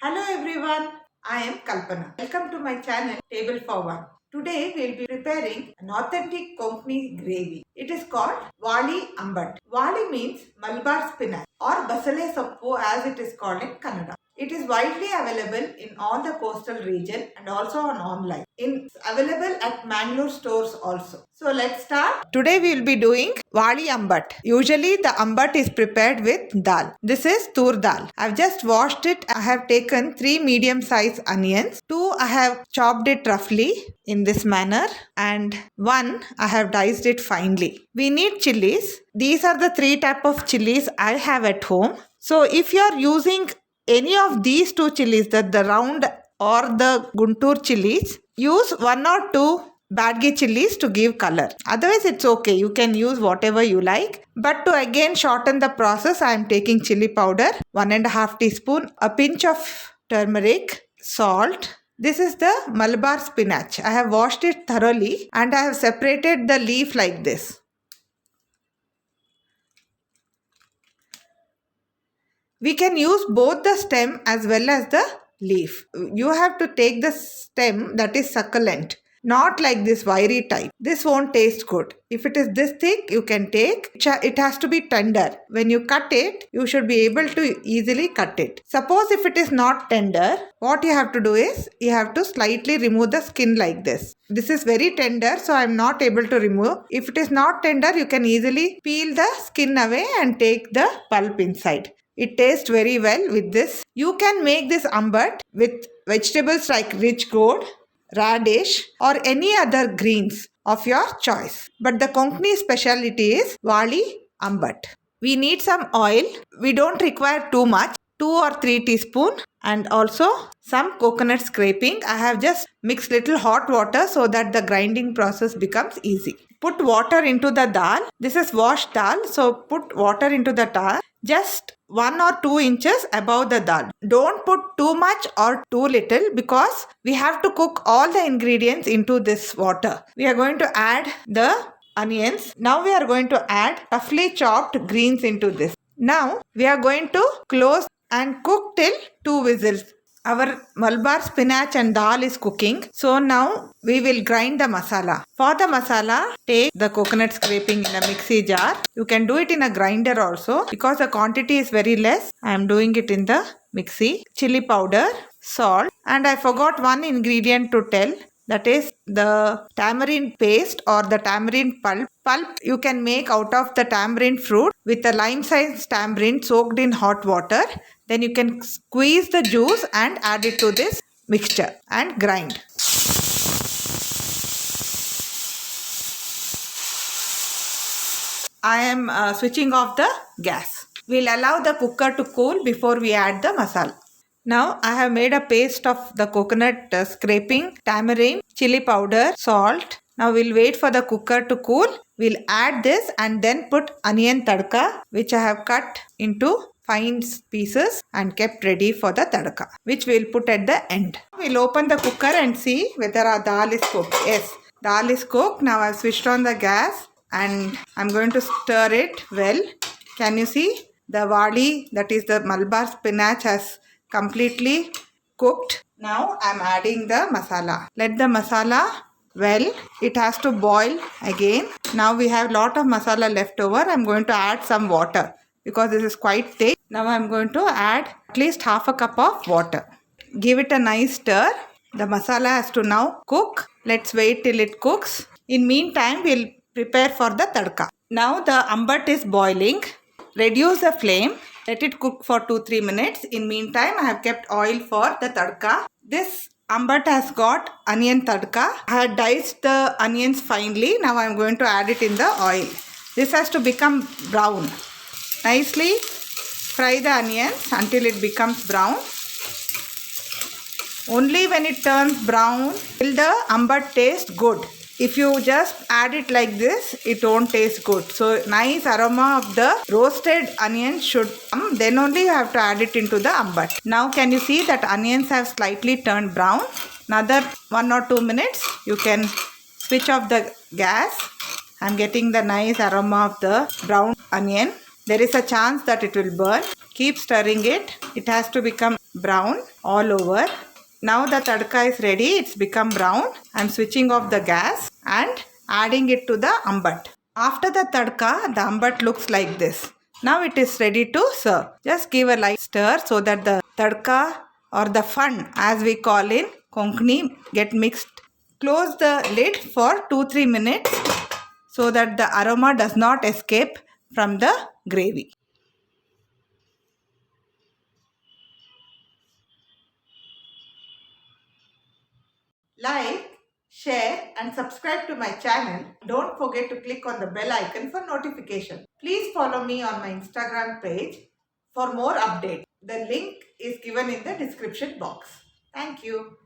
Hello everyone, I am Kalpana. Welcome to my channel Table for One. Today we will be preparing an authentic Konkani gravy. It is called Vali Ambat. Vali means Malabar spinach or Basale Sappu as it is called in Kannada. It is widely available in all the coastal region and also on online. It's available at Mangalore stores also. So let's start. Today we will be doing Vali Ambat. Usually the ambat is prepared with dal. This is tur dal. I've just washed it. I have taken 3 medium sized onions. 2 I have chopped it roughly in this manner and 1 I have diced it finely. We need chilies. These are the 3 type of chilies I have at home. So if you are using any of these 2 chilies, the round or the Guntur chilies, use 1 or 2 Badgi chilies to give color. Otherwise it's okay. You can use whatever you like. But to again shorten the process, I am taking chili powder, 1.5 teaspoon, a pinch of turmeric, salt. This is the Malabar spinach. I have washed it thoroughly and I have separated the leaf like this. We can use both the stem as well as the leaf. You have to take the stem that is succulent, not like this wiry type. This won't taste good. If it is this thick, you can take. It has to be tender. When you cut it, you should be able to easily cut it. Suppose if it is not tender, what you have to do is, you have to slightly remove the skin like this. This is very tender, so I am not able to remove. If it is not tender, you can easily peel the skin away and take the pulp inside. It tastes very well with this. You can make this ambat with vegetables like rich gourd, radish or any other greens of your choice. But the Konkani speciality is Vali Ambat. We need some oil. We don't require too much. 2 or 3 teaspoon and also some coconut scraping. I have just mixed little hot water so that the grinding process becomes easy. Put water into the dal. This is washed dal, so put water into the dal just 1 or 2 inches above the dal. Don't put too much or too little because we have to cook all the ingredients into this water. We are going to add the onions. Now we are going to add roughly chopped greens into this. Now we are going to close and cook till 2 whistles. Our Malabar spinach and dal is cooking. So now we will grind the masala. For the masala, take the coconut scraping in a mixie jar. You can do it in a grinder also. Because the quantity is very less, I am doing it in the mixie. Chili powder, salt, and I forgot one ingredient to tell. That is the tamarind paste or the tamarind pulp. Pulp you can make out of the tamarind fruit with a lime-sized tamarind soaked in hot water. Then you can squeeze the juice and add it to this mixture and grind. I am switching off the gas. We'll allow the cooker to cool before we add the masala. Now I have made a paste of the coconut scraping, tamarind, chili powder, salt. Now we'll wait for the cooker to cool. We'll add this and then put onion tadka which I have cut into fine pieces and kept ready for the tadka which we'll put at the end. We'll open the cooker and see whether our dal is cooked. Yes, dal is cooked. Now I've switched on the gas and I'm going to stir it well. Can you see the vali, that is the Malabar spinach, has completely cooked. Now I am adding the masala. Let the masala it has to boil again. Now we have lot of masala left over. I am going to add some water because this is quite thick. Now I am going to add at least half a cup of water. Give it a nice stir. The masala has to now cook. Let's wait till it cooks. In meantime, we'll prepare for the tadka. Now the ambat is boiling. Reduce the flame. Let it cook for 2-3 minutes. In meantime, I have kept oil for the tadka. This ambat has got onion tadka. I had diced the onions finely. Now I am going to add it in the oil. This has to become brown. Nicely fry the onions until it becomes brown. Only when it turns brown will the ambat taste good. If you just add it like this, it won't taste good. So nice aroma of the roasted onions should come. Then only you have to add it into the ambat. Now can you see that onions have slightly turned brown? Another 1 or 2 minutes. You can switch off the gas. I am getting the nice aroma of the brown onion. There is a chance that it will burn. Keep stirring it. It has to become brown all over. Now the tadka is ready. It's become brown. I'm switching off the gas and adding it to the ambat. After the tadka, the ambat looks like this. Now it is ready to serve. Just give a light stir so that the tadka or the fun, as we call in Konkani, get mixed. Close the lid for 2-3 minutes so that the aroma does not escape from the gravy. Like, share and subscribe to my channel. Don't forget to click on the bell icon for notification. Please follow me on my Instagram page for more updates. The link is given in the description box. Thank you.